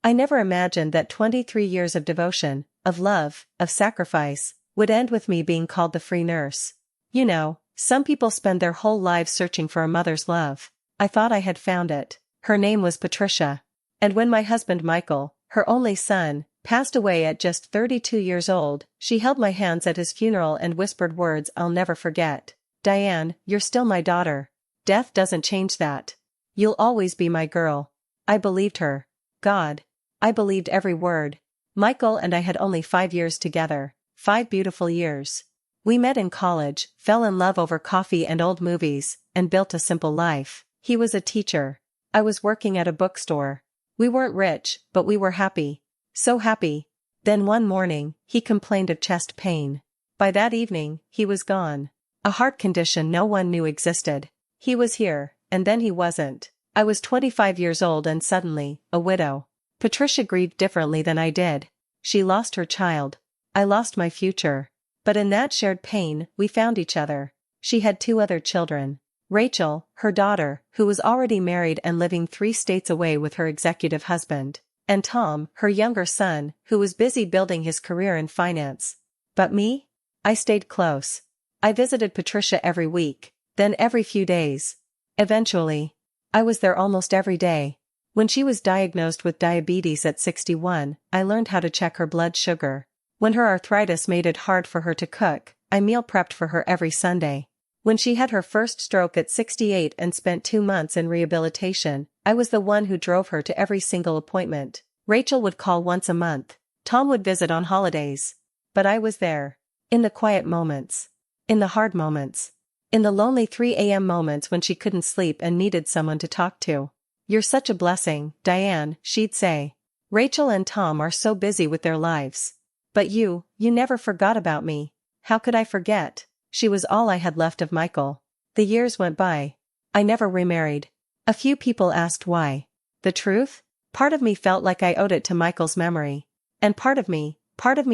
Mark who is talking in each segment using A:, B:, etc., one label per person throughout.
A: I never imagined that 23 years of devotion, of love, of sacrifice, would end with me being called the free nurse. You know, some people spend their whole lives searching for a mother's love. I thought I had found it. Her name was Patricia. And when my husband Michael, her only son, passed away at just 32 years old, she held my hands at his funeral and whispered words I'll never forget. Diane, you're still my daughter. Death doesn't change that. You'll always be my girl. I believed her. God. I believed every word. Michael and I had only 5 years together. 5 beautiful years. We met in college, fell in love over coffee and old movies, and built a simple life. He was a teacher. I was working at a bookstore. We weren't rich, but we were happy. So happy. Then one morning, he complained of chest pain. By that evening, he was gone. A heart condition no one knew existed. He was here, and then he wasn't. I was 25 years old and suddenly, a widow. Patricia grieved differently than I did. She lost her child. I lost my future. But in that shared pain, we found each other. She had 2 other children. Rachel, her daughter, who was already married and living 3 states away with her executive husband. And Tom, her younger son, who was busy building his career in finance. But me? I stayed close. I visited Patricia every week, then every few days. Eventually, I was there almost every day. When she was diagnosed with diabetes at 61, I learned how to check her blood sugar. When her arthritis made it hard for her to cook, I meal prepped for her every Sunday. When she had her first stroke at 68 and spent 2 months in rehabilitation, I was the one who drove her to every single appointment. Rachel would call once a month. Tom would visit on holidays. But I was there. In the quiet moments. In the hard moments. In the lonely 3 a.m. moments when she couldn't sleep and needed someone to talk to. You're such a blessing, Diane, she'd say. Rachel and Tom are so busy with their lives. But you never forgot about me. How could I forget? She was all I had left of Michael. The years went by. I never remarried. A few people asked why. The truth? Part of me felt like I owed it to Michael's memory. And part of me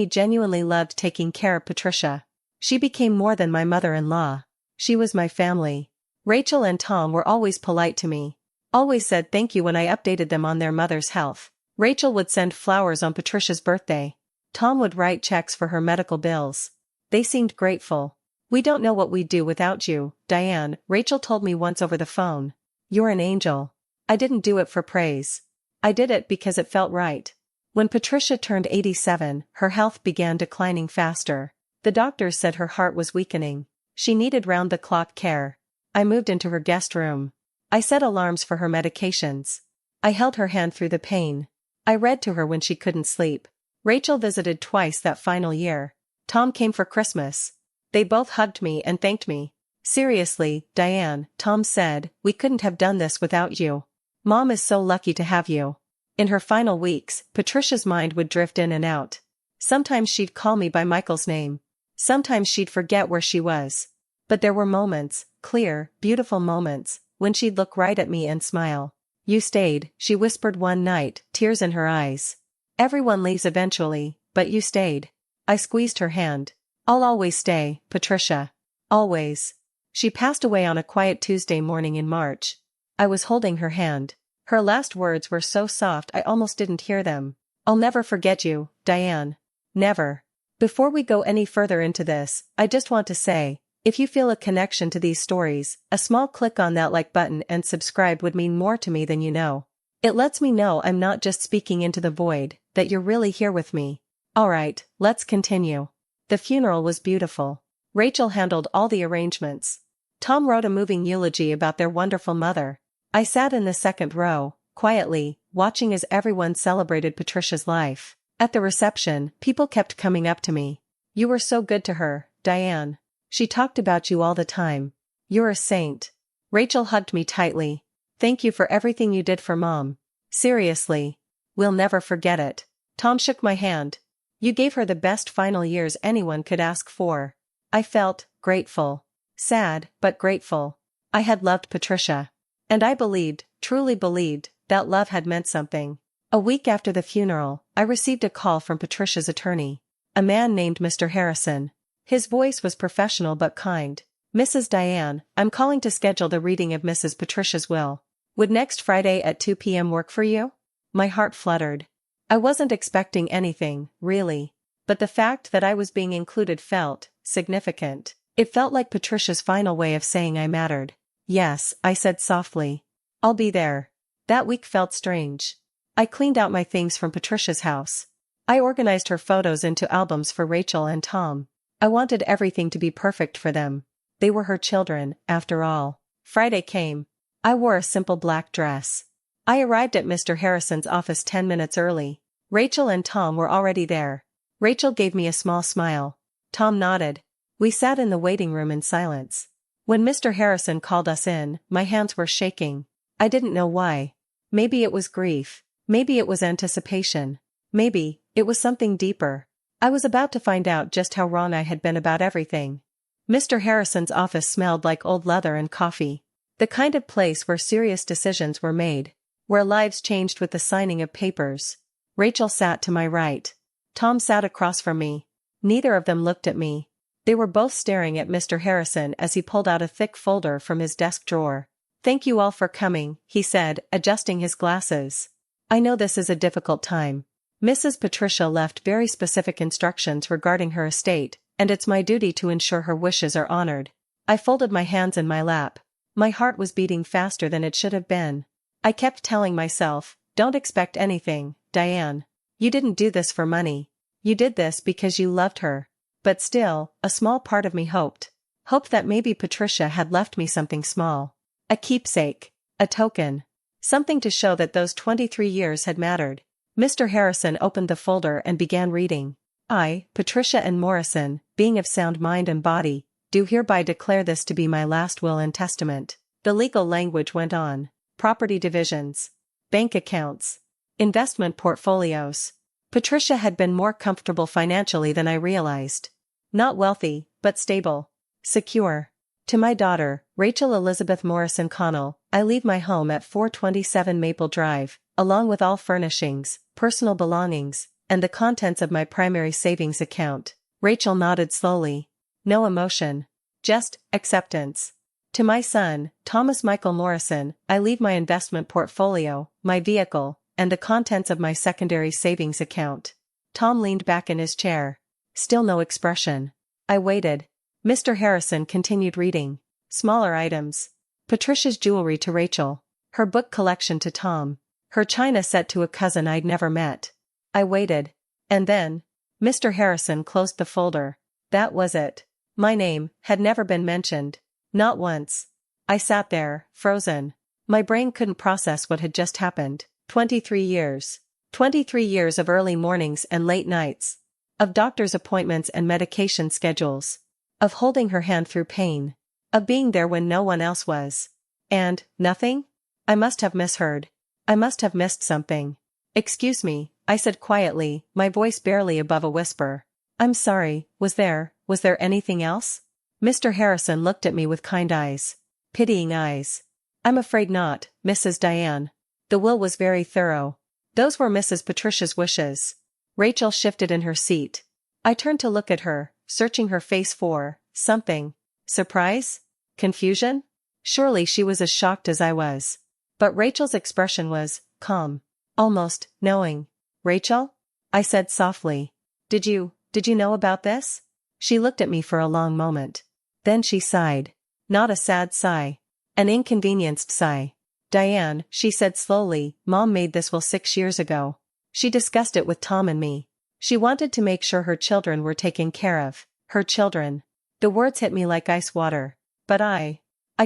A: genuinely loved taking care of Patricia. She became more than my mother-in-law. She was my family. Rachel and Tom were always polite to me. Always said thank you when I updated them on their mother's health. Rachel would send flowers on Patricia's birthday. Tom would write checks for her medical bills. They seemed grateful. We don't know what we'd do without you, Diane, Rachel told me once over the phone. You're an angel. I didn't do it for praise. I did it because it felt right. When Patricia turned 87, her health began declining faster. The doctors said her heart was weakening. She needed round-the-clock care. I moved into her guest room. I set alarms for her medications. I held her hand through the pain. I read to her when she couldn't sleep. Rachel visited twice that final year. Tom came for Christmas. They both hugged me and thanked me. Seriously, Diane, Tom said, we couldn't have done this without you. Mom is so lucky to have you. In her final weeks, Patricia's mind would drift in and out. Sometimes she'd call me by Michael's name. Sometimes she'd forget where she was. But there were moments, clear, beautiful moments, when she'd look right at me and smile. You stayed, she whispered one night, tears in her eyes. Everyone leaves eventually, but you stayed. I squeezed her hand. I'll always stay, Patricia. Always. She passed away on a quiet Tuesday morning in March. I was holding her hand. Her last words were so soft I almost didn't hear them. I'll never forget you, Diane. Never. Before we go any further into this, I just want to say, if you feel a connection to these stories, a small click on that like button and subscribe would mean more to me than you know. It lets me know I'm not just speaking into the void, that you're really here with me. Alright, let's continue. The funeral was beautiful. Rachel handled all the arrangements. Tom wrote a moving eulogy about their wonderful mother. I sat in the second row, quietly, watching as everyone celebrated Patricia's life. At the reception, people kept coming up to me. You were so good to her, Diane. She talked about you all the time. You're a saint. Rachel hugged me tightly. Thank you for everything you did for Mom. Seriously. We'll never forget it. Tom shook my hand. You gave her the best final years anyone could ask for. I felt grateful. Sad, but grateful. I had loved Patricia. And I believed, truly believed, that love had meant something. A week after the funeral, I received a call from Patricia's attorney. A man named Mr. Harrison. His voice was professional but kind. Mrs. Diane, I'm calling to schedule the reading of Mrs. Patricia's will. Would next Friday at 2 p.m. work for you? My heart fluttered. I wasn't expecting anything, really. But the fact that I was being included felt significant. It felt like Patricia's final way of saying I mattered. Yes, I said softly. I'll be there. That week felt strange. I cleaned out my things from Patricia's house. I organized her photos into albums for Rachel and Tom. I wanted everything to be perfect for them. They were her children, after all. Friday came. I wore a simple black dress. I arrived at Mr. Harrison's office 10 minutes early. Rachel and Tom were already there. Rachel gave me a small smile. Tom nodded. We sat in the waiting room in silence. When Mr. Harrison called us in, my hands were shaking. I didn't know why. Maybe it was grief. Maybe it was anticipation. Maybe it was something deeper. I was about to find out just how wrong I had been about everything. Mr. Harrison's office smelled like old leather and coffee. The kind of place where serious decisions were made. Where lives changed with the signing of papers. Rachel sat to my right. Tom sat across from me. Neither of them looked at me. They were both staring at Mr. Harrison as he pulled out a thick folder from his desk drawer. Thank you all for coming, he said, adjusting his glasses. I know this is a difficult time. Mrs. Patricia left very specific instructions regarding her estate, and it's my duty to ensure her wishes are honored. I folded my hands in my lap. My heart was beating faster than it should have been. I kept telling myself, don't expect anything, Diane. You didn't do this for money. You did this because you loved her. But still, a small part of me hoped. Hoped that maybe Patricia had left me something small. A keepsake. A token. Something to show that those 23 years had mattered. Mr. Harrison opened the folder and began reading. I, Patricia and Morrison, being of sound mind and body, do hereby declare this to be my last will and testament. The legal language went on. Property divisions. Bank accounts. Investment portfolios. Patricia had been more comfortable financially than I realized. Not wealthy, but stable. Secure. To my daughter, Rachel Elizabeth Morrison Connell, I leave my home at 427 Maple Drive, along with all furnishings, personal belongings, and the contents of my primary savings account. Rachel nodded slowly. No emotion. Just acceptance. To my son, Thomas Michael Morrison, I leave my investment portfolio, my vehicle, and the contents of my secondary savings account. Tom leaned back in his chair. Still no expression. I waited. Mr. Harrison continued reading. Smaller items. Patricia's jewelry to Rachel. Her book collection to Tom. Her china set to a cousin I'd never met. I waited. And then, Mr. Harrison closed the folder. That was it. My name had never been mentioned. Not once. I sat there, frozen. My brain couldn't process what had just happened. 23 years. 23 years of early mornings and late nights. Of doctor's appointments and medication schedules. Of holding her hand through pain. Of being there when no one else was. And, nothing? I must have misheard. I must have missed something. Excuse me, I said quietly, my voice barely above a whisper. I'm sorry, was there anything else? Mr. Harrison looked at me with kind eyes. Pitying eyes. I'm afraid not, Mrs. Diane. The will was very thorough. Those were Mrs. Patricia's wishes. Rachel shifted in her seat. I turned to look at her, searching her face for something. Surprise? Confusion? Surely she was as shocked as I was. But Rachel's expression was calm. Almost knowing. Rachel? I said softly. Did you know about this? She looked at me for a long moment. Then she sighed. Not a sad sigh. An inconvenienced sigh. Diane, she said slowly, Mom made this will 6 years ago. She discussed it with Tom and me. She wanted to make sure her children were taken care of. Her children. The words hit me like ice water. But I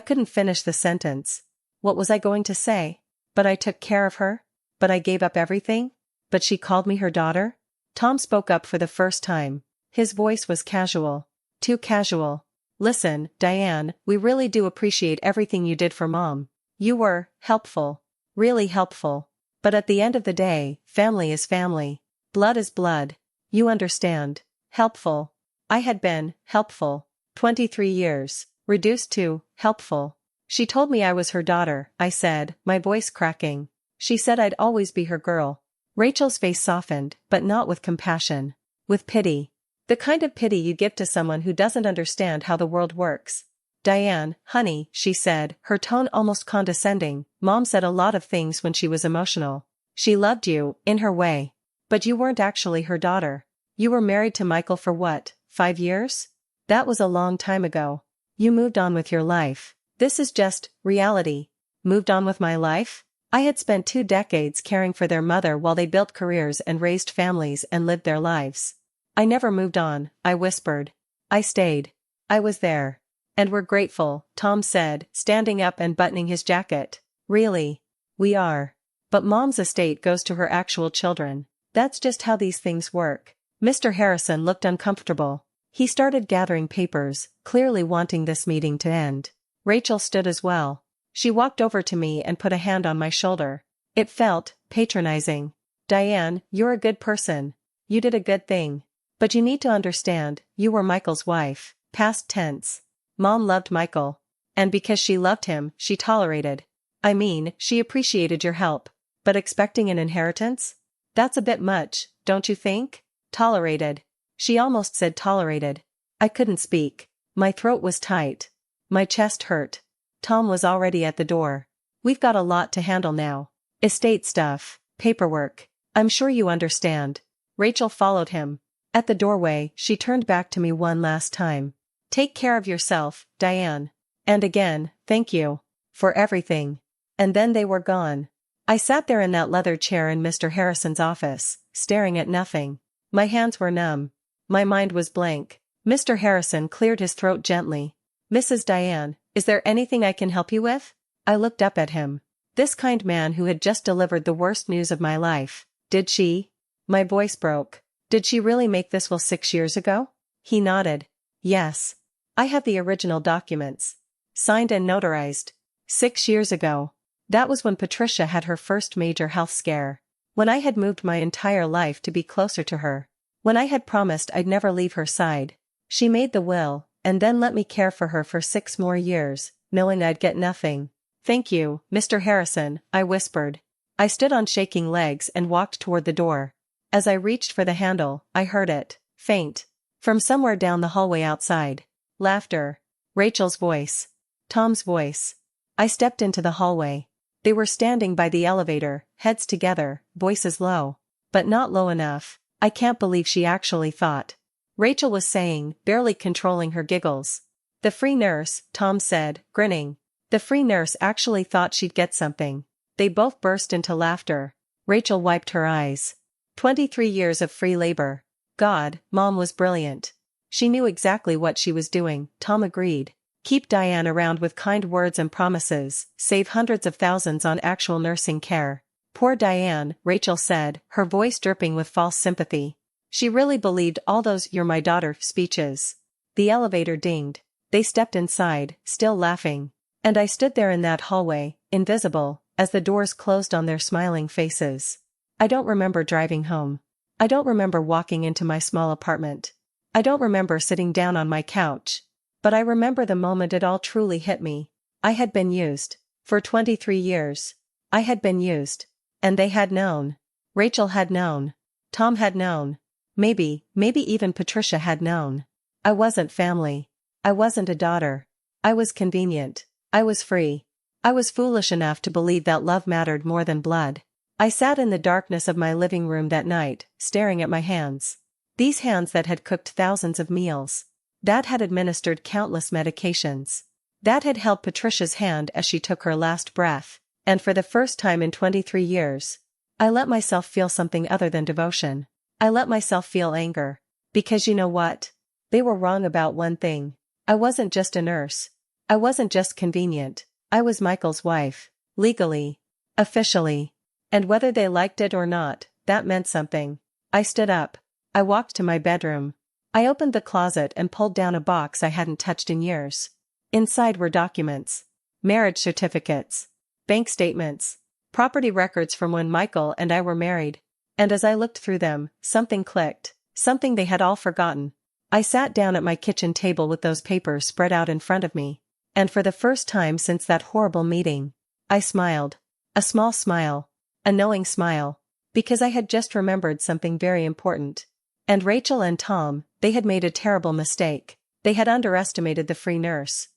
A: couldn't finish the sentence. What was I going to say? But I took care of her? But I gave up everything? But she called me her daughter? Tom spoke up for the first time. His voice was casual. Too casual. Listen, Diane, we really do appreciate everything you did for Mom. You were helpful. Really helpful. But at the end of the day, family is family. Blood is blood. You understand. Helpful. I had been helpful. 23 years. Reduced to helpful. She told me I was her daughter, I said, my voice cracking. She said I'd always be her girl. Rachel's face softened, but not with compassion. With pity. The kind of pity you give to someone who doesn't understand how the world works. Diane, honey, she said, her tone almost condescending, Mom said a lot of things when she was emotional. She loved you, in her way. But you weren't actually her daughter. You were married to Michael for what, 5 years? That was a long time ago. You moved on with your life. This is just reality. Moved on with my life? I had spent 2 decades caring for their mother while they built careers and raised families and lived their lives. I never moved on, I whispered. I stayed. I was there. And we're grateful, Tom said, standing up and buttoning his jacket. Really? We are. But Mom's estate goes to her actual children. That's just how these things work. Mr. Harrison looked uncomfortable. He started gathering papers, clearly wanting this meeting to end. Rachel stood as well. She walked over to me and put a hand on my shoulder. It felt patronizing. Diane, you're a good person. You did a good thing. But you need to understand, you were Michael's wife. Past tense. Mom loved Michael. And because she loved him, she tolerated. I mean, she appreciated your help. But expecting an inheritance? That's a bit much, don't you think? Tolerated. She almost said tolerated. I couldn't speak. My throat was tight. My chest hurt. Tom was already at the door. We've got a lot to handle now. Estate stuff, paperwork. I'm sure you understand. Rachel followed him. At the doorway, she turned back to me one last time. Take care of yourself, Diane. And again, thank you. For everything. And then they were gone. I sat there in that leather chair in Mr. Harrison's office, staring at nothing. My hands were numb. My mind was blank. Mr. Harrison cleared his throat gently. Mrs. Diane, is there anything I can help you with? I looked up at him. This kind man who had just delivered the worst news of my life. Did she? My voice broke. Did she really make this will 6 years ago? He nodded. Yes. I have the original documents. Signed and notarized. 6 years ago. That was when Patricia had her first major health scare. When I had moved my entire life to be closer to her. When I had promised I'd never leave her side. She made the will, and then let me care for her for 6 more years, knowing I'd get nothing. Thank you, Mr. Harrison, I whispered. I stood on shaking legs and walked toward the door. As I reached for the handle, I heard it, faint. From somewhere down the hallway outside. Laughter. Rachel's voice. Tom's voice. I stepped into the hallway. They were standing by the elevator, heads together, voices low. But not low enough. I can't believe she actually thought. Rachel was saying, barely controlling her giggles. The free nurse, Tom said, grinning. The free nurse actually thought she'd get something. They both burst into laughter. Rachel wiped her eyes. 23 years of free labor. God, Mom was brilliant. She knew exactly what she was doing, Tom agreed. Keep Diane around with kind words and promises, save hundreds of thousands on actual nursing care. Poor Diane, Rachel said, her voice dripping with false sympathy. She really believed all those "you're my daughter" speeches. The elevator dinged. They stepped inside, still laughing. And I stood there in that hallway, invisible, as the doors closed on their smiling faces. I don't remember driving home. I don't remember walking into my small apartment. I don't remember sitting down on my couch. But I remember the moment it all truly hit me. I had been used. For 23 years. I had been used. And they had known. Rachel had known. Tom had known. Maybe even Patricia had known. I wasn't family. I wasn't a daughter. I was convenient. I was free. I was foolish enough to believe that love mattered more than blood. I sat in the darkness of my living room that night, staring at my hands. These hands that had cooked thousands of meals. That had administered countless medications. That had held Patricia's hand as she took her last breath. And for the first time in 23 years, I let myself feel something other than devotion. I let myself feel anger. Because you know what? They were wrong about one thing. I wasn't just a nurse. I wasn't just convenient. I was Michael's wife. Legally. Officially. And whether they liked it or not, that meant something. I stood up. I walked to my bedroom. I opened the closet and pulled down a box I hadn't touched in years. Inside were documents. Marriage certificates. Bank statements. Property records from when Michael and I were married. And as I looked through them, something clicked. Something they had all forgotten. I sat down at my kitchen table with those papers spread out in front of me. And for the first time since that horrible meeting, I smiled. A small smile. A knowing smile. Because I had just remembered something very important. And Rachel and Tom, they had made a terrible mistake. They had underestimated the free nurse.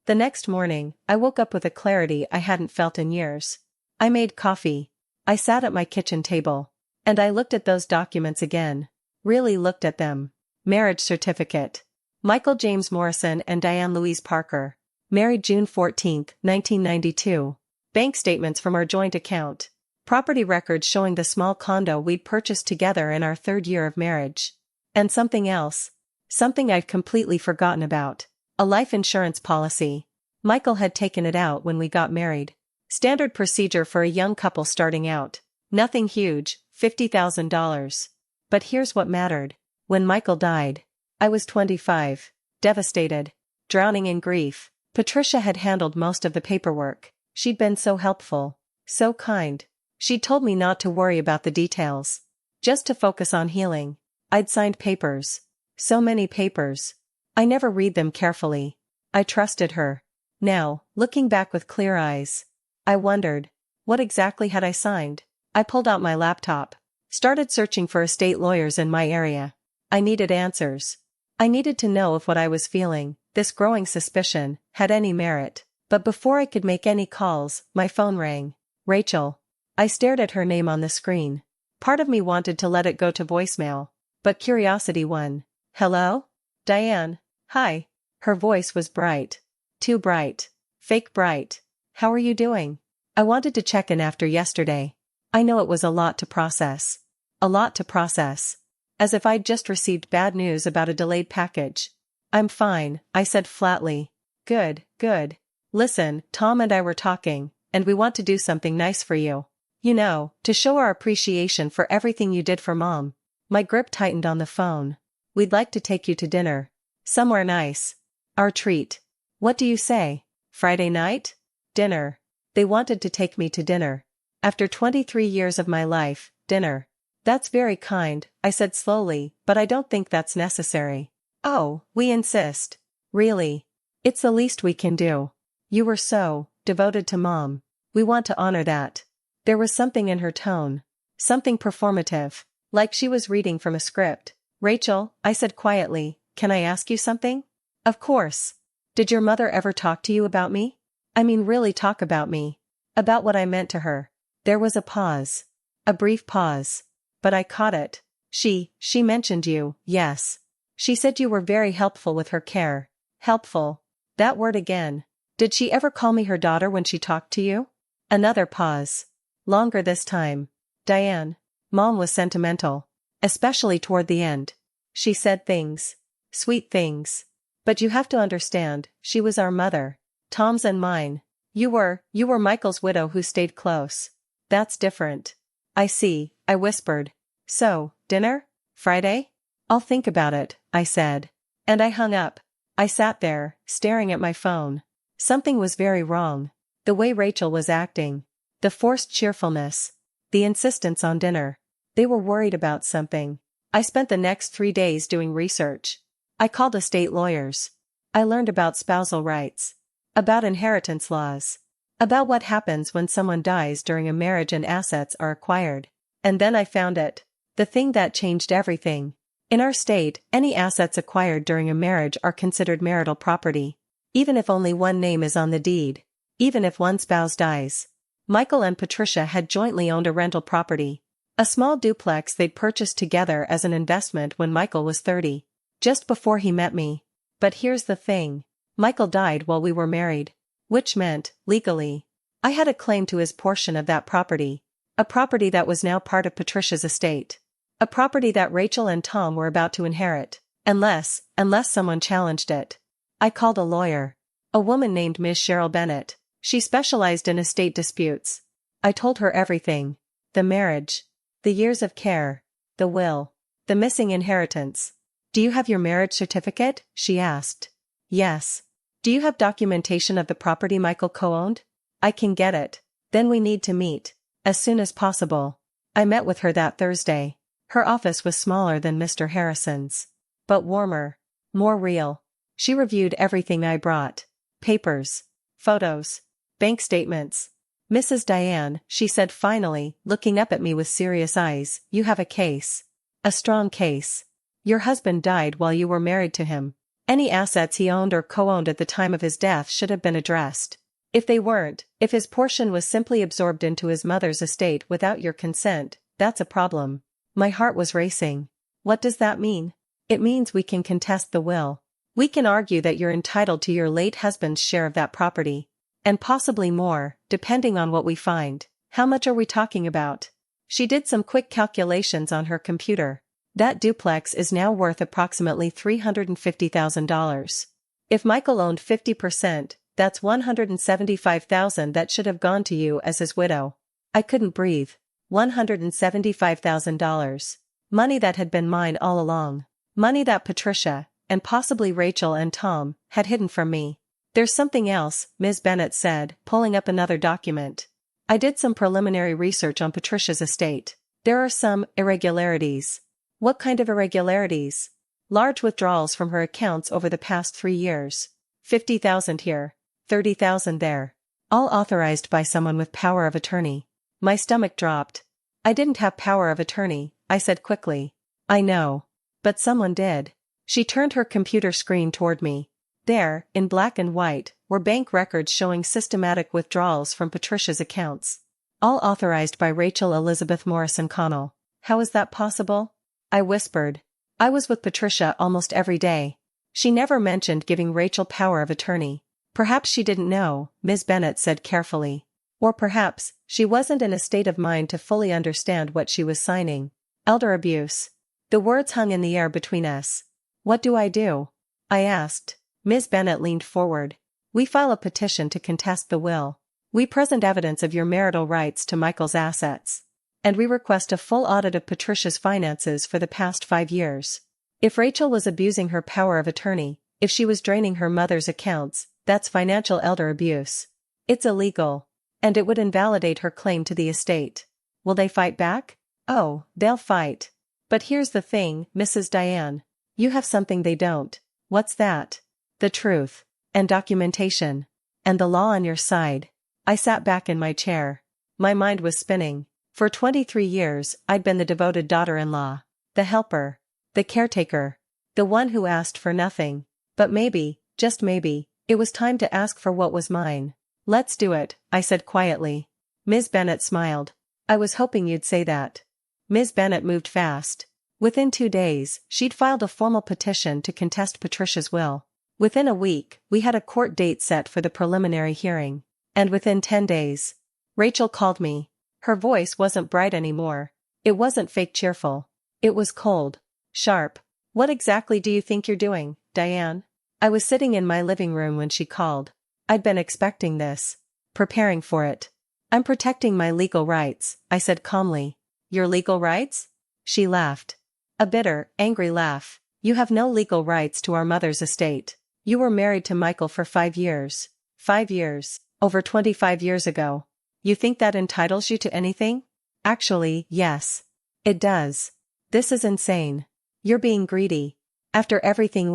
A: The next morning, I woke up with a clarity I hadn't felt in years. I made coffee. I sat at my kitchen table. And I looked at those documents again. Really looked at them. Marriage certificate. Michael James Morrison and Diane Louise Parker. Married June 14, 1992. Bank statements from our joint account. Property records showing the small condo we'd purchased together in our 3rd year of marriage. And something else. Something I'd completely forgotten about. A life insurance policy. Michael had taken it out when we got married. Standard procedure for a young couple starting out. Nothing huge, $50,000. But here's what mattered. When Michael died, I was 25. Devastated. Drowning in grief. Patricia had handled most of the paperwork. She'd been so helpful. So kind. She'd told me not to worry about the details. Just to focus on healing. I'd signed papers. So many papers. I never read them carefully. I trusted her. Now, looking back with clear eyes, I wondered, what exactly had I signed? I pulled out my laptop. Started searching for estate lawyers in my area. I needed answers. I needed to know if what I was feeling, this growing suspicion, had any merit. But before I could make any calls, my phone rang. Rachel. I stared at her name on the screen. Part of me wanted to let it go to voicemail. But curiosity won. Hello? Diane. Hi. Her voice was bright. Too bright. Fake bright. How are you doing? I wanted to check in after yesterday. I know it was a lot to process. A lot to process. As if I'd just received bad news about a delayed package. I'm fine, I said flatly. Good, good. Listen, Tom and I were talking, and we want to do something nice for you. You know, to show our appreciation for everything you did for Mom. My grip tightened on the phone. We'd like to take you to dinner. Somewhere nice. Our treat. What do you say? Friday night? Dinner. They wanted to take me to dinner. After 23 years of my life, dinner. That's very kind, I said slowly, but I don't think that's necessary. Oh, we insist. Really. It's the least we can do. You were so devoted to Mom. We want to honor that. There was something in her tone. Something performative. Like she was reading from a script. Rachel, I said quietly, can I ask you something? Of course. Did your mother ever talk to you about me? I mean really talk about me. About what I meant to her. There was a pause. A brief pause. But I caught it. She mentioned you, yes. She said you were very helpful with her care. Helpful. That word again. Did she ever call me her daughter when she talked to you? Another pause. Longer this time. Diane. Mom was sentimental. Especially toward the end. She said things. Sweet things. But you have to understand, she was our mother. Tom's and mine. You were Michael's widow who stayed close. That's different. I see, I whispered. So, dinner? Friday? I'll think about it, I said. And I hung up. I sat there, staring at my phone. Something was very wrong. The way Rachel was acting. The forced cheerfulness. The insistence on dinner. They were worried about something. I spent the next 3 days doing research. I called estate lawyers. I learned about spousal rights. About inheritance laws. About what happens when someone dies during a marriage and assets are acquired. And then I found it. The thing that changed everything. In our state, any assets acquired during a marriage are considered marital property. Even if only one name is on the deed. Even if one spouse dies. Michael and Patricia had jointly owned a rental property. A small duplex they'd purchased together as an investment when Michael was 30. Just before he met me. But here's the thing. Michael died while we were married. Which meant, legally, I had a claim to his portion of that property. A property that was now part of Patricia's estate. A property that Rachel and Tom were about to inherit. Unless someone challenged it. I called a lawyer. A woman named Ms. Cheryl Bennett. She specialized in estate disputes. I told her everything. The marriage. The years of care. The will. The missing inheritance. Do you have your marriage certificate? She asked. Yes. Do you have documentation of the property Michael co-owned? I can get it. Then we need to meet. As soon as possible. I met with her that Thursday. Her office was smaller than Mr. Harrison's. But warmer. More real. She reviewed everything I brought. Papers. Photos. Bank statements. Mrs. Diane, she said finally, looking up at me with serious eyes, you have a case. A strong case. Your husband died while you were married to him. Any assets he owned or co-owned at the time of his death should have been addressed. If they weren't, if his portion was simply absorbed into his mother's estate without your consent, that's a problem. My heart was racing. What does that mean? It means we can contest the will. We can argue that you're entitled to your late husband's share of that property. And possibly more, depending on what we find. How much are we talking about? She did some quick calculations on her computer. That duplex is now worth approximately $350,000. If Michael owned 50%, that's $175,000 that should have gone to you as his widow. I couldn't breathe. $175,000. Money that had been mine all along. Money that Patricia, and possibly Rachel and Tom, had hidden from me. There's something else, Ms. Bennett said, pulling up another document. I did some preliminary research on Patricia's estate. There are some irregularities. What kind of irregularities? Large withdrawals from her accounts over the past 3 years. $50,000 here, $30,000 there. All authorized by someone with power of attorney. My stomach dropped. I didn't have power of attorney, I said quickly. I know. But someone did. She turned her computer screen toward me. There, in black and white, were bank records showing systematic withdrawals from Patricia's accounts. All authorized by Rachel Elizabeth Morrison Connell. How is that possible? I whispered. I was with Patricia almost every day. She never mentioned giving Rachel power of attorney. Perhaps she didn't know, Ms. Bennett said carefully. Or perhaps, she wasn't in a state of mind to fully understand what she was signing. Elder abuse. The words hung in the air between us. What do I do? I asked. Ms. Bennett leaned forward. We file a petition to contest the will. We present evidence of your marital rights to Michael's assets. And we request a full audit of Patricia's finances for the past 5 years. If Rachel was abusing her power of attorney, if she was draining her mother's accounts, that's financial elder abuse. It's illegal. And it would invalidate her claim to the estate. Will they fight back? Oh, they'll fight. But here's the thing, Mrs. Diane. You have something they don't. What's that? The truth. And documentation. And the law on your side. I sat back in my chair. My mind was spinning. For 23 years, I'd been the devoted daughter-in-law. The helper. The caretaker. The one who asked for nothing. But maybe, just maybe, it was time to ask for what was mine. Let's do it, I said quietly. Ms. Bennett smiled. I was hoping you'd say that. Ms. Bennett moved fast. Within 2 days, she'd filed a formal petition to contest Patricia's will. Within a week, we had a court date set for the preliminary hearing. And within 10 days, Rachel called me. Her voice wasn't bright anymore. It wasn't fake cheerful. It was cold. Sharp. What exactly do you think you're doing, Diane? I was sitting in my living room when she called. I'd been expecting this. Preparing for it. I'm protecting my legal rights, I said calmly. Your legal rights? She laughed. A bitter, angry laugh. You have no legal rights to our mother's estate. You were married to Michael for 5 years. 5 years. Over 25 years ago. You think that entitles you to anything? Actually, yes. It does. This is insane. You're being greedy. After everything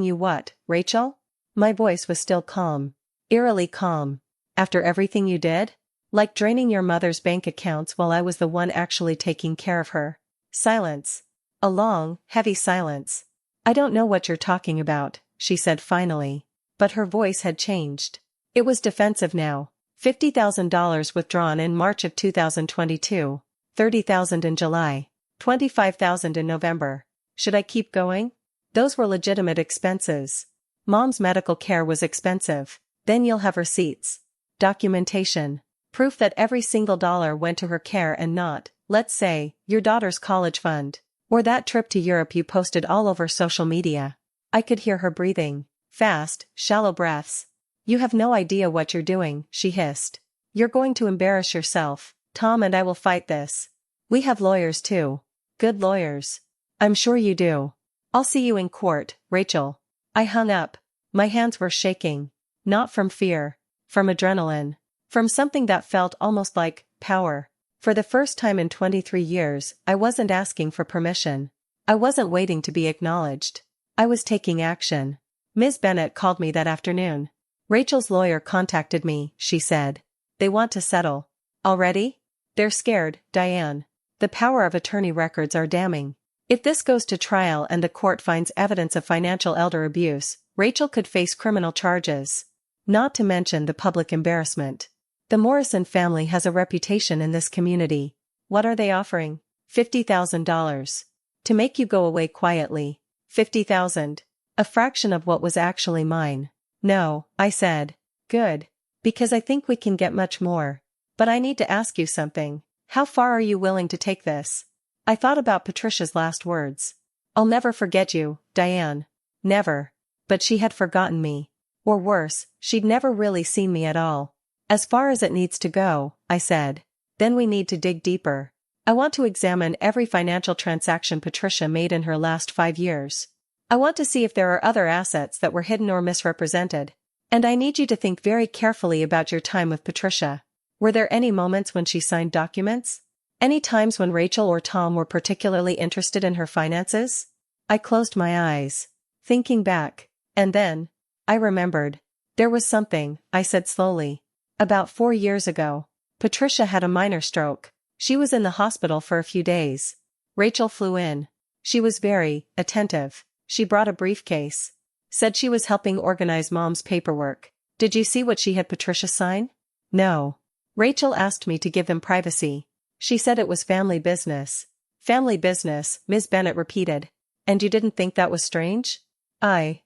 A: you what, Rachel? My voice was still calm. Eerily calm. After everything you did? Like draining your mother's bank accounts while I was the one actually taking care of her. Silence. A long, heavy silence. I don't know what you're talking about, she said finally. But her voice had changed. It was defensive now. $50,000 withdrawn in March of 2022. $30,000 in July. $25,000 in November. Should I keep going? Those were legitimate expenses. Mom's medical care was expensive. Then you'll have receipts. Documentation. Proof that every single dollar went to her care and not, let's say, your daughter's college fund. Or that trip to Europe you posted all over social media. I could hear her breathing. Fast, shallow breaths. You have no idea what you're doing, she hissed. You're going to embarrass yourself. Tom and I will fight this. We have lawyers too. Good lawyers. I'm sure you do. I'll see you in court, Rachel. I hung up. My hands were shaking. Not from fear. From adrenaline. From something that felt almost like power. For the first time in 23 years, I wasn't asking for permission. I wasn't waiting to be acknowledged. I was taking action. Ms. Bennett called me that afternoon. Rachel's lawyer contacted me, she said. They want to settle. Already? They're scared, Diane. The power of attorney records are damning. If this goes to trial and the court finds evidence of financial elder abuse, Rachel could face criminal charges. Not to mention the public embarrassment. The Morrison family has a reputation in this community. What are they offering? $50,000. To make you go away quietly. 50,000. A fraction of what was actually mine. No, I said. Good. Because I think we can get much more. But I need to ask you something. How far are you willing to take this? I thought about Patricia's last words. I'll never forget you, Diane. Never. But she had forgotten me. Or worse, she'd never really seen me at all. As far as it needs to go, I said. Then we need to dig deeper. I want to examine every financial transaction Patricia made in her last 5 years. I want to see if there are other assets that were hidden or misrepresented. And I need you to think very carefully about your time with Patricia. Were there any moments when she signed documents? Any times when Rachel or Tom were particularly interested in her finances? I closed my eyes, thinking back, and then, I remembered. There was something, I said slowly. About 4 years ago, Patricia had a minor stroke. She was in the hospital for a few days. Rachel flew in. She was very attentive. She brought a briefcase. Said she was helping organize Mom's paperwork. Did you see what she had Patricia sign? No. Rachel asked me to give them privacy. She said it was family business. Family business, Ms. Bennett repeated. And you didn't think that was strange? I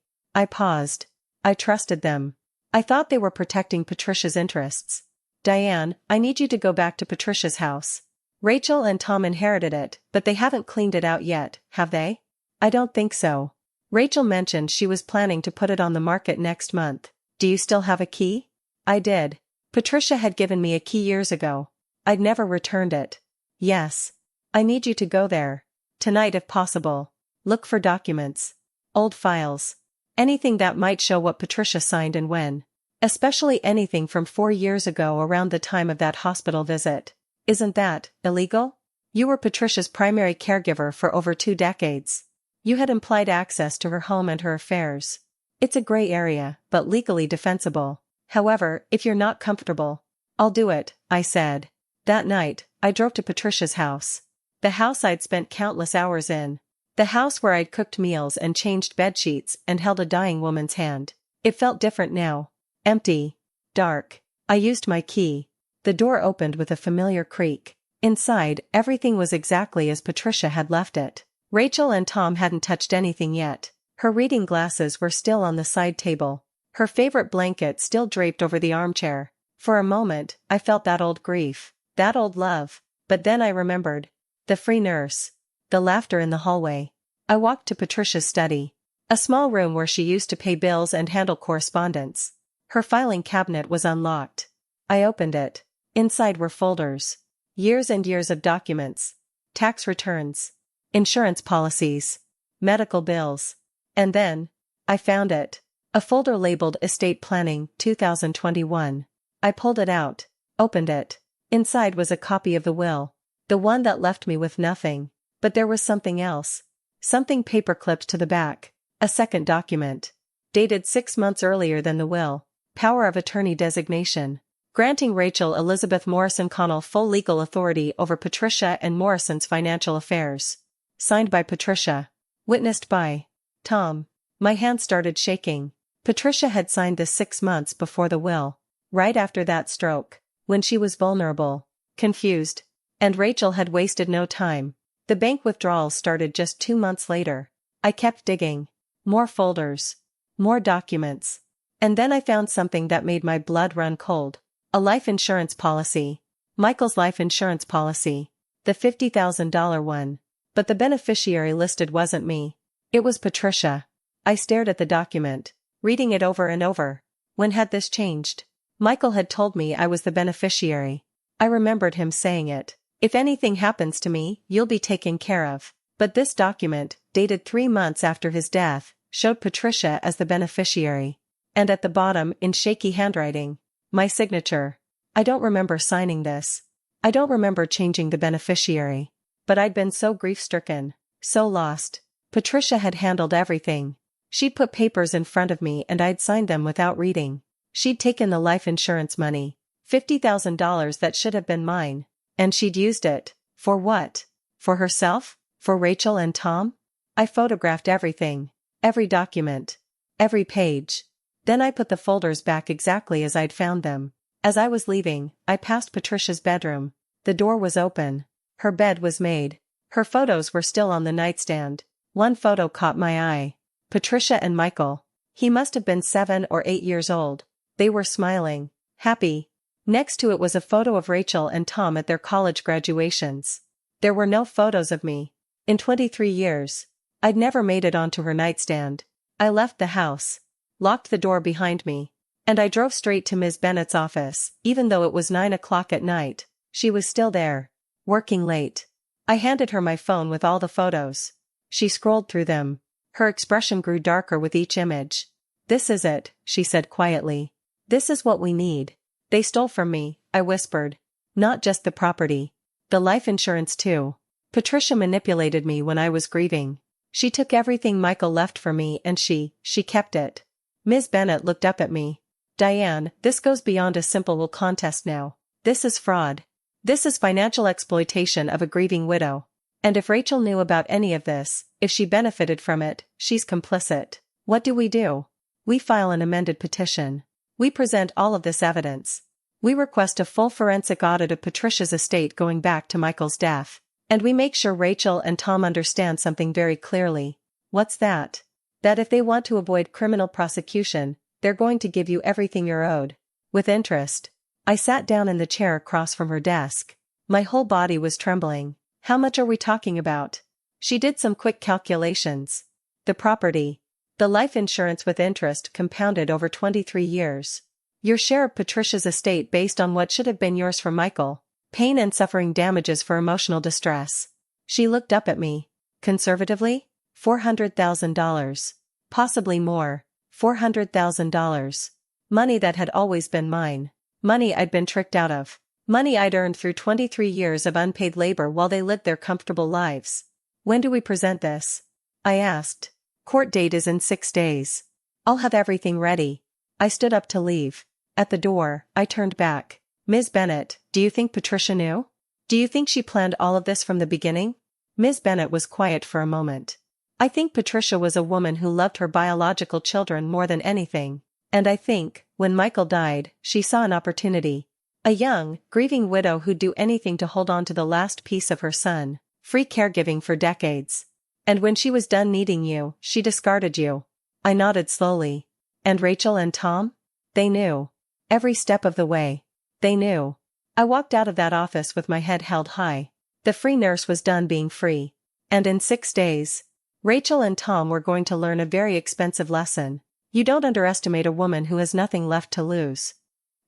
A: paused. I trusted them. I thought they were protecting Patricia's interests. Diane, I need you to go back to Patricia's house. Rachel and Tom inherited it, but they haven't cleaned it out yet, have they? I don't think so. Rachel mentioned she was planning to put it on the market next month. Do you still have a key? I did. Patricia had given me a key years ago. I'd never returned it. Yes. I need you to go there. Tonight if possible. Look for documents. Old files. Anything that might show what Patricia signed and when. Especially anything from 4 years ago around the time of that hospital visit. Isn't that illegal? You were Patricia's primary caregiver for over 2 decades. You had implied access to her home and her affairs. It's a gray area, but legally defensible. However, if you're not comfortable, I'll do it, I said. That night, I drove to Patricia's house. The house I'd spent countless hours in. The house where I'd cooked meals and changed bedsheets and held a dying woman's hand. It felt different now. Empty. Dark. I used my key. The door opened with a familiar creak. Inside, everything was exactly as Patricia had left it. Rachel and Tom hadn't touched anything yet. Her reading glasses were still on the side table. Her favorite blanket still draped over the armchair. For a moment, I felt that old grief. That old love. But then I remembered. The free nurse. The laughter in the hallway. I walked to Patricia's study. A small room where she used to pay bills and handle correspondence. Her filing cabinet was unlocked. I opened it. Inside were folders. Years and years of documents. Tax returns. Insurance policies. Medical bills. And then, I found it. A folder labeled Estate Planning 2021. I pulled it out. Opened it. Inside was a copy of the will. The one that left me with nothing. But there was something else. Something paper-clipped to the back. A second document. Dated 6 months earlier than the will. Power of attorney designation. Granting Rachel Elizabeth Morrison Connell full legal authority over Patricia and Morrison's financial affairs. Signed by Patricia. Witnessed by Tom. My hand started shaking. Patricia had signed this 6 months before the will. Right after that stroke. When she was vulnerable. Confused. And Rachel had wasted no time. The bank withdrawals started just 2 months later. I kept digging. More folders. More documents. And then I found something that made my blood run cold. A life insurance policy. Michael's life insurance policy. The $50,000 one. But the beneficiary listed wasn't me. It was Patricia. I stared at the document, reading it over and over. When had this changed? Michael had told me I was the beneficiary. I remembered him saying it. If anything happens to me, you'll be taken care of. But this document, dated 3 months after his death, showed Patricia as the beneficiary. And at the bottom, in shaky handwriting, my signature. I don't remember signing this. I don't remember changing the beneficiary. But I'd been so grief-stricken, so lost. Patricia had handled everything. She'd put papers in front of me and I'd signed them without reading. She'd taken the life insurance money, $50,000 that should have been mine. And she'd used it. For what? For herself? For Rachel and Tom? I photographed everything. Every document. Every page. Then I put the folders back exactly as I'd found them. As I was leaving, I passed Patricia's bedroom. The door was open. Her bed was made. Her photos were still on the nightstand. One photo caught my eye. Patricia and Michael. He must have been 7 or 8 years old. They were smiling. Happy. Next to it was a photo of Rachel and Tom at their college graduations. There were no photos of me. In 23 years. I'd never made it onto her nightstand. I left the house. Locked the door behind me. And I drove straight to Ms. Bennett's office. Even though it was 9 o'clock at night, she was still there. Working late. I handed her my phone with all the photos. She scrolled through them. Her expression grew darker with each image. "This is it," she said quietly. "This is what we need." "They stole from me," I whispered. "Not just the property. The life insurance too. Patricia manipulated me when I was grieving. She took everything Michael left for me and she kept it." Ms. Bennett looked up at me. "Diane, this goes beyond a simple will contest now. This is fraud. This is financial exploitation of a grieving widow. And if Rachel knew about any of this, if she benefited from it, she's complicit. What do? We file an amended petition. We present all of this evidence. We request a full forensic audit of Patricia's estate going back to Michael's death. And we make sure Rachel and Tom understand something very clearly." "What's that?" "That if they want to avoid criminal prosecution, they're going to give you everything you're owed. With interest." I sat down in the chair across from her desk. My whole body was trembling. "How much are we talking about?" She did some quick calculations. "The property. The life insurance with interest compounded over 23 years. Your share of Patricia's estate based on what should have been yours for Michael. Pain and suffering damages for emotional distress." She looked up at me. "Conservatively? $400,000. Possibly more. $400,000. Money that had always been mine. Money I'd been tricked out of. Money I'd earned through 23 years of unpaid labor while they lived their comfortable lives." "When do we present this?" I asked. "Court date is in 6 days. I'll have everything ready." I stood up to leave. At the door, I turned back. "Ms. Bennett, do you think Patricia knew? Do you think she planned all of this from the beginning?" Ms. Bennett was quiet for a moment. "I think Patricia was a woman who loved her biological children more than anything. And I think, when Michael died, she saw an opportunity. A young, grieving widow who'd do anything to hold on to the last piece of her son. Free caregiving for decades. And when she was done needing you, she discarded you." I nodded slowly. "And Rachel and Tom? They knew. Every step of the way. They knew." I walked out of that office with my head held high. The free nurse was done being free. And in 6 days, Rachel and Tom were going to learn a very expensive lesson. You don't underestimate a woman who has nothing left to lose.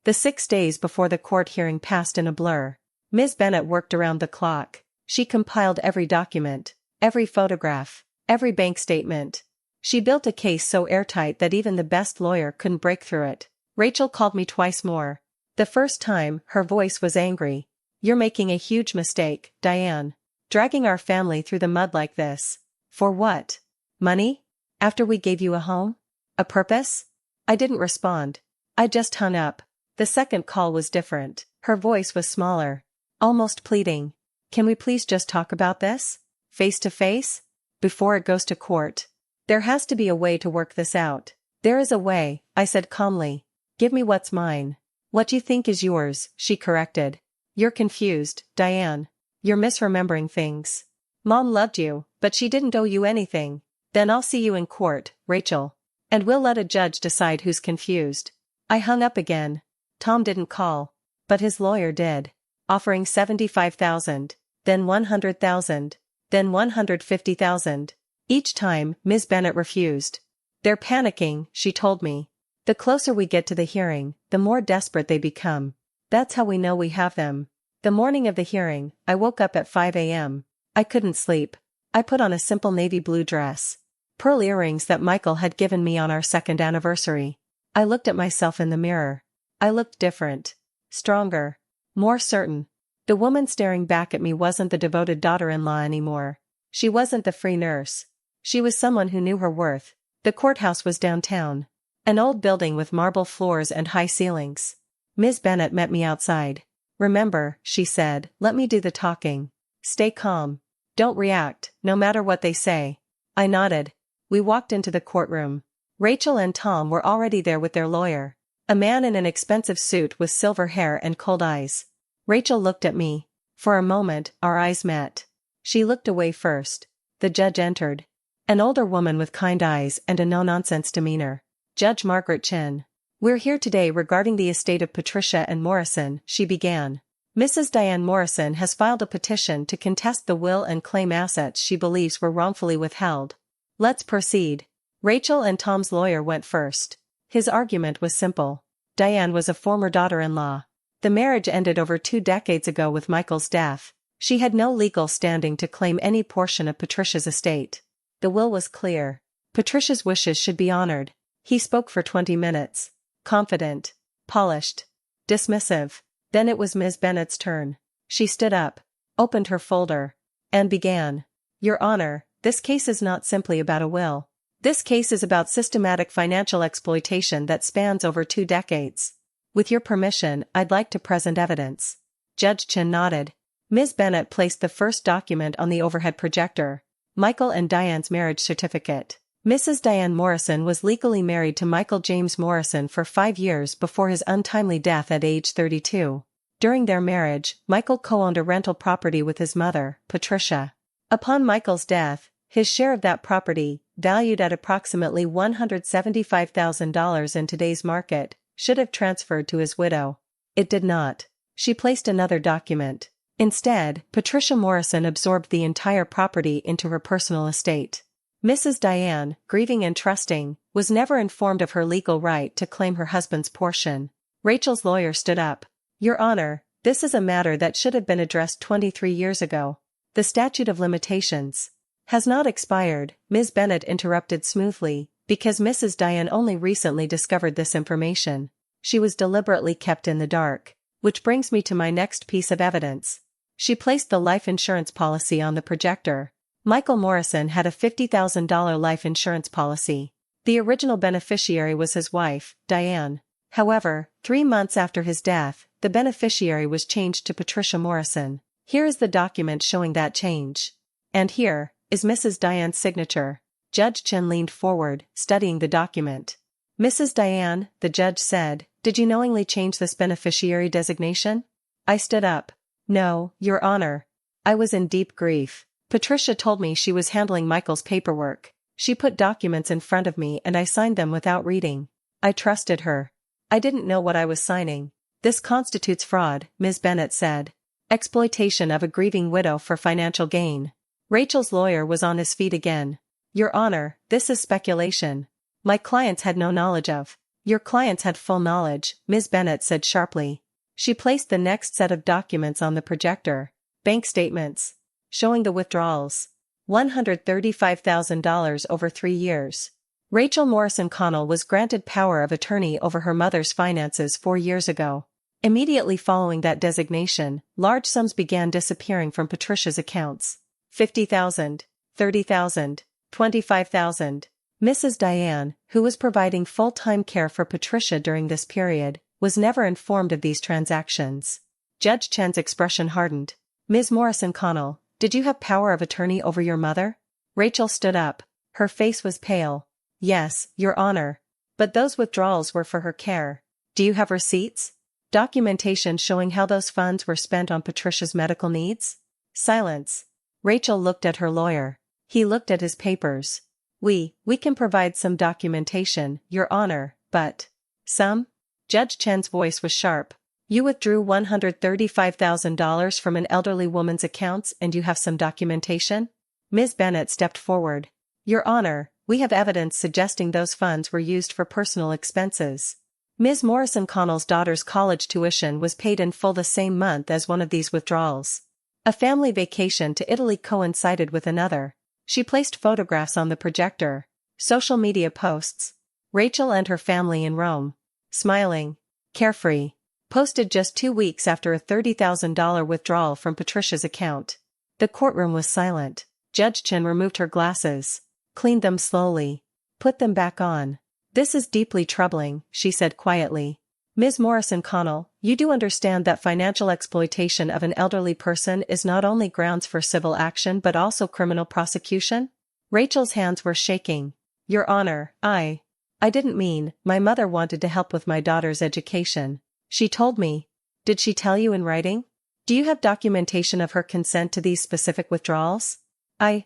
A: The 6 days before the court hearing passed in a blur. Ms. Bennett worked around the clock. She compiled every document, every photograph, every bank statement. She built a case so airtight that even the best lawyer couldn't break through it. Rachel called me twice more. The first time, her voice was angry. "You're making a huge mistake, Diane. Dragging our family through the mud like this. For what? Money? After we gave you a home? A purpose?" I didn't respond. I just hung up. The second call was different. Her voice was smaller. Almost pleading. "Can we please just talk about this? Face to face? Before it goes to court. There has to be a way to work this out." "There is a way," I said calmly. "Give me what's mine." "What you think is yours," she corrected. "You're confused, Diane. You're misremembering things. Mom loved you, but she didn't owe you anything." "Then I'll see you in court, Rachel. And we'll let a judge decide who's confused." I hung up again. Tom didn't call. But his lawyer did. Offering $75,000, then $100,000, then $150,000. Each time, Ms. Bennett refused. "They're panicking," she told me. "The closer we get to the hearing, the more desperate they become. That's how we know we have them." The morning of the hearing, I woke up at 5 a.m. I couldn't sleep. I put on a simple navy blue dress. Pearl earrings that Michael had given me on our 2nd anniversary. I looked at myself in the mirror. I looked different. Stronger. More certain. The woman staring back at me wasn't the devoted daughter-in-law anymore. She wasn't the free nurse. She was someone who knew her worth. The courthouse was downtown. An old building with marble floors and high ceilings. Ms. Bennett met me outside. "Remember," she said, "let me do the talking. Stay calm. Don't react, no matter what they say." I nodded. We walked into the courtroom. Rachel and Tom were already there with their lawyer. A man in an expensive suit with silver hair and cold eyes. Rachel looked at me. For a moment, our eyes met. She looked away first. The judge entered. An older woman with kind eyes and a no-nonsense demeanor. Judge Margaret Chin. We're here today regarding the estate of Patricia and Morrison, she began. Mrs. Diane Morrison has filed a petition to contest the will and claim assets she believes were wrongfully withheld. Let's proceed. Rachel and Tom's lawyer went first. His argument was simple. Diane was a former daughter-in-law. The marriage ended over 2 decades ago with Michael's death. She had no legal standing to claim any portion of Patricia's estate. The will was clear. Patricia's wishes should be honored. He spoke for 20 minutes. Confident. Polished. Dismissive. Then it was Ms. Bennett's turn. She stood up, opened her folder, and began. Your Honor, this case is not simply about a will. This case is about systematic financial exploitation that spans over 2 decades. With your permission, I'd like to present evidence. Judge Chin nodded. Ms. Bennett placed the first document on the overhead projector. Michael and Diane's marriage certificate. Mrs. Diane Morrison was legally married to Michael James Morrison for 5 years before his untimely death at age 32. During their marriage, Michael co-owned a rental property with his mother, Patricia. Upon Michael's death, his share of that property, valued at approximately $175,000 in today's market, should have transferred to his widow. It did not. She placed another document. Instead, Patricia Morrison absorbed the entire property into her personal estate. Mrs. Diane, grieving and trusting, was never informed of her legal right to claim her husband's portion. Rachel's lawyer stood up. Your Honor, this is a matter that should have been addressed 23 years ago. The statute of limitations has not expired, Ms. Bennett interrupted smoothly, because Mrs. Diane only recently discovered this information. She was deliberately kept in the dark. Which brings me to my next piece of evidence. She placed the life insurance policy on the projector. Michael Morrison had a $50,000 life insurance policy. The original beneficiary was his wife, Diane. However, 3 months after his death, the beneficiary was changed to Patricia Morrison. Here is the document showing that change. And here is Mrs. Diane's signature. Judge Chin leaned forward, studying the document. Mrs. Diane, the judge said, did you knowingly change this beneficiary designation? I stood up. No, Your Honor. I was in deep grief. Patricia told me she was handling Michael's paperwork. She put documents in front of me and I signed them without reading. I trusted her. I didn't know what I was signing. This constitutes fraud, Ms. Bennett said. Exploitation of a grieving widow for financial gain. Rachel's lawyer was on his feet again. Your Honor, this is speculation. My clients had no knowledge of. Your clients had full knowledge, Ms. Bennett said sharply. She placed the next set of documents on the projector. Bank statements. Showing the withdrawals. $135,000 over 3 years. Rachel Morrison Connell was granted power of attorney over her mother's finances 4 years ago. Immediately following that designation, large sums began disappearing from Patricia's accounts. $50,000, $30,000, $25,000. Mrs. Diane, who was providing full-time care for Patricia during this period, was never informed of these transactions. Judge Chen's expression hardened. Ms. Morrison Connell, did you have power of attorney over your mother? Rachel stood up. Her face was pale. Yes, Your Honor. But those withdrawals were for her care. Do you have receipts? Documentation showing how those funds were spent on Patricia's medical needs? Silence. Rachel looked at her lawyer. He looked at his papers. We can provide some documentation, Your Honor, but... Some? Judge Chen's voice was sharp. You withdrew $135,000 from an elderly woman's accounts and you have some documentation? Ms. Bennett stepped forward. Your Honor, we have evidence suggesting those funds were used for personal expenses. Ms. Morrison Connell's daughter's college tuition was paid in full the same month as one of these withdrawals. A family vacation to Italy coincided with another. She placed photographs on the projector. Social media posts. Rachel and her family in Rome. Smiling. Carefree. Posted just 2 weeks after a $30,000 withdrawal from Patricia's account. The courtroom was silent. Judge Chin removed her glasses. Cleaned them slowly. Put them back on. This is deeply troubling, she said quietly. Ms. Morrison Connell, you do understand that financial exploitation of an elderly person is not only grounds for civil action but also criminal prosecution? Rachel's hands were shaking. Your Honor, I didn't mean, my mother wanted to help with my daughter's education. She told me. Did she tell you in writing? Do you have documentation of her consent to these specific withdrawals?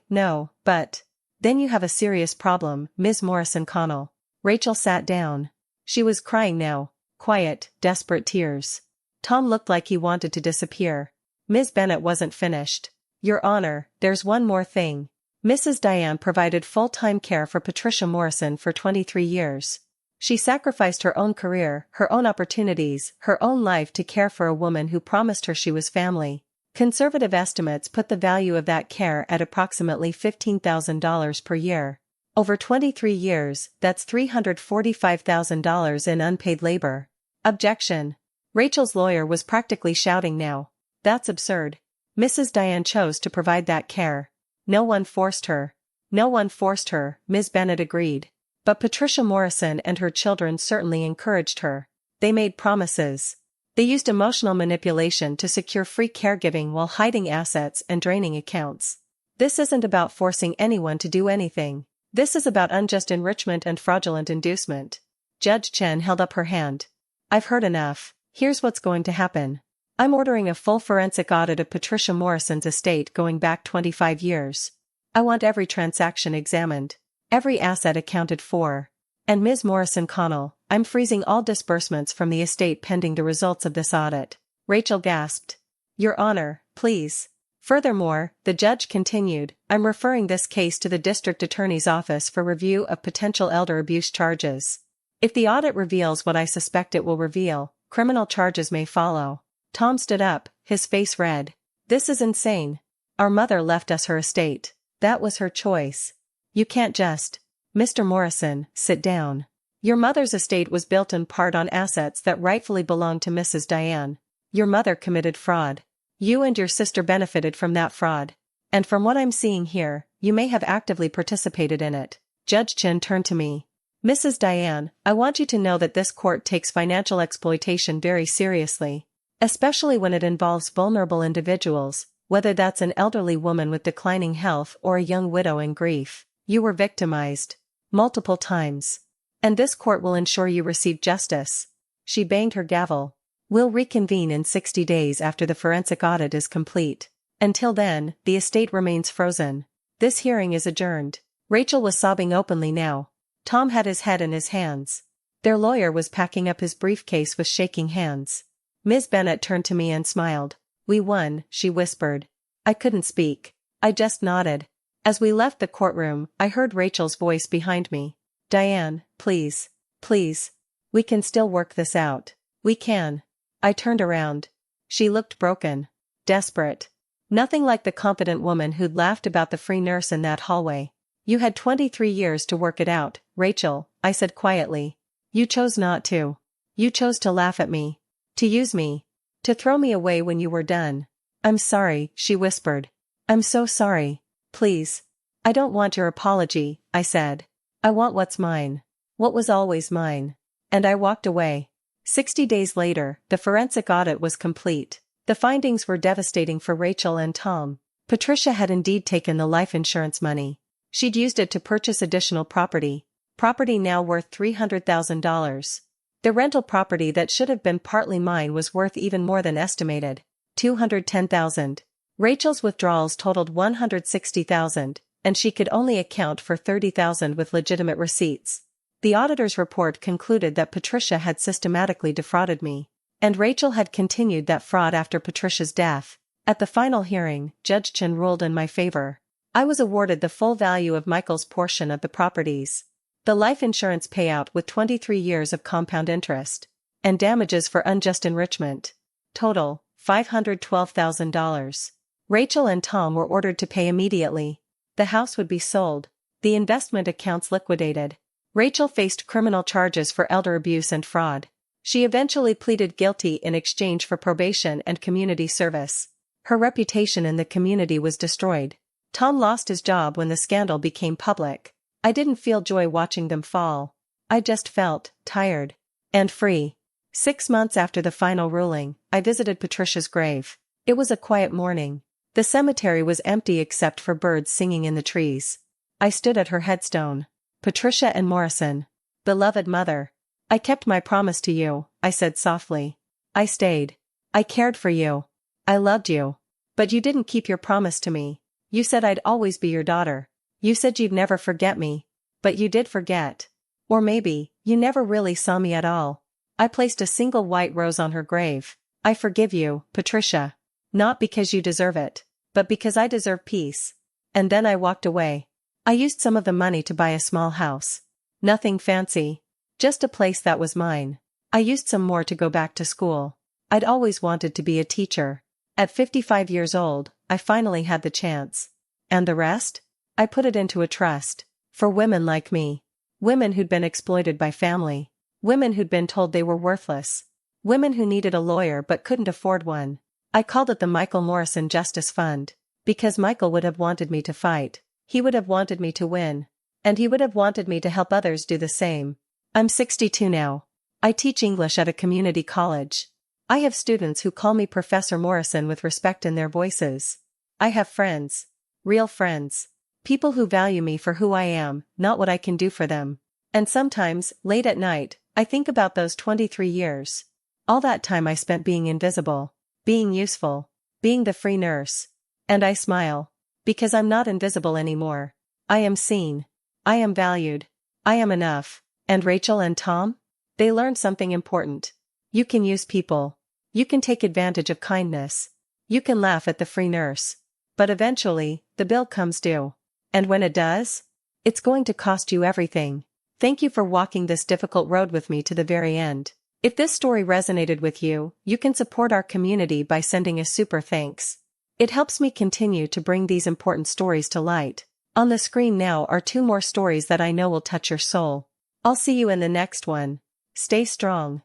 A: No, but. Then you have a serious problem, Ms. Morrison Connell. Rachel sat down. She was crying now. Quiet, desperate tears. Tom looked like he wanted to disappear. Ms. Bennett wasn't finished. Your Honor, there's one more thing. Mrs. Diane provided full-time care for Patricia Morrison for 23 years. She sacrificed her own career, her own opportunities, her own life to care for a woman who promised her she was family. Conservative estimates put the value of that care at approximately $15,000 per year. Over 23 years, that's $345,000 in unpaid labor. Objection. Rachel's lawyer was practically shouting now. That's absurd. Mrs. Diane chose to provide that care. No one forced her. No one forced her, Ms. Bennett agreed. But Patricia Morrison and her children certainly encouraged her. They made promises. They used emotional manipulation to secure free caregiving while hiding assets and draining accounts. This isn't about forcing anyone to do anything. This is about unjust enrichment and fraudulent inducement. Judge Chen held up her hand. I've heard enough. Here's what's going to happen. I'm ordering a full forensic audit of Patricia Morrison's estate going back 25 years. I want every transaction examined. Every asset accounted for. And Ms. Morrison Connell, I'm freezing all disbursements from the estate pending the results of this audit. Rachel gasped. Your Honor, please. Furthermore, the judge continued, I'm referring this case to the district attorney's office for review of potential elder abuse charges. If the audit reveals what I suspect it will reveal, criminal charges may follow. Tom stood up, his face red. This is insane. Our mother left us her estate. That was her choice. You can't just. Mr. Morrison, sit down. Your mother's estate was built in part on assets that rightfully belonged to Mrs. Diane. Your mother committed fraud. You and your sister benefited from that fraud. And from what I'm seeing here, you may have actively participated in it. Judge Chen turned to me. Mrs. Diane, I want you to know that this court takes financial exploitation very seriously. Especially when it involves vulnerable individuals, whether that's an elderly woman with declining health or a young widow in grief. You were victimized. Multiple times. And this court will ensure you receive justice. She banged her gavel. We'll reconvene in 60 days after the forensic audit is complete. Until then, the estate remains frozen. This hearing is adjourned. Rachel was sobbing openly now. Tom had his head in his hands. Their lawyer was packing up his briefcase with shaking hands. Ms. Bennett turned to me and smiled. We won, she whispered. I couldn't speak. I just nodded. As we left the courtroom, I heard Rachel's voice behind me. Diane, please. Please. We can still work this out. We can. I turned around. She looked broken. Desperate. Nothing like the confident woman who'd laughed about the free nurse in that hallway. You had 23 years to work it out, Rachel, I said quietly. You chose not to. You chose to laugh at me. To use me. To throw me away when you were done. I'm sorry, she whispered. I'm so sorry. Please. I don't want your apology, I said. I want what's mine. What was always mine. And I walked away. 60 days later, the forensic audit was complete. The findings were devastating for Rachel and Tom. Patricia had indeed taken the life insurance money. She'd used it to purchase additional property. Property now worth $300,000. The rental property that should have been partly mine was worth even more than estimated. $210,000. Rachel's withdrawals totaled $160,000, and she could only account for $30,000 with legitimate receipts. The auditor's report concluded that Patricia had systematically defrauded me. And Rachel had continued that fraud after Patricia's death. At the final hearing, Judge Chen ruled in my favor. I was awarded the full value of Michael's portion of the properties. The life insurance payout with 23 years of compound interest. And damages for unjust enrichment. Total, $512,000. Rachel and Tom were ordered to pay immediately. The house would be sold. The investment accounts liquidated. Rachel faced criminal charges for elder abuse and fraud. She eventually pleaded guilty in exchange for probation and community service. Her reputation in the community was destroyed. Tom lost his job when the scandal became public. I didn't feel joy watching them fall. I just felt tired. And free. 6 months after the final ruling, I visited Patricia's grave. It was a quiet morning. The cemetery was empty except for birds singing in the trees. I stood at her headstone. Patricia and Morrison. Beloved mother. I kept my promise to you, I said softly. I stayed. I cared for you. I loved you. But you didn't keep your promise to me. You said I'd always be your daughter. You said you'd never forget me. But you did forget. Or maybe, you never really saw me at all. I placed a single white rose on her grave. I forgive you, Patricia. Not because you deserve it, but because I deserve peace. And then I walked away. I used some of the money to buy a small house. Nothing fancy. Just a place that was mine. I used some more to go back to school. I'd always wanted to be a teacher. At 55 years old, I finally had the chance. And the rest? I put it into a trust. For women like me. Women who'd been exploited by family. Women who'd been told they were worthless. Women who needed a lawyer but couldn't afford one. I called it the Michael Morrison Justice Fund. Because Michael would have wanted me to fight. He would have wanted me to win. And he would have wanted me to help others do the same. I'm 62 now. I teach English at a community college. I have students who call me Professor Morrison with respect in their voices. I have friends. Real friends. People who value me for who I am, not what I can do for them. And sometimes, late at night, I think about those 23 years. All that time I spent being invisible. Being useful. Being the free nurse. And I smile. Because I'm not invisible anymore. I am seen. I am valued. I am enough. And Rachel and Tom? They learned something important. You can use people. You can take advantage of kindness. You can laugh at the free nurse. But eventually, the bill comes due. And when it does, it's going to cost you everything. Thank you for walking this difficult road with me to the very end. If this story resonated with you, you can support our community by sending a super thanks. It helps me continue to bring these important stories to light. On the screen now are 2 more stories that I know will touch your soul. I'll see you in the next one. Stay strong.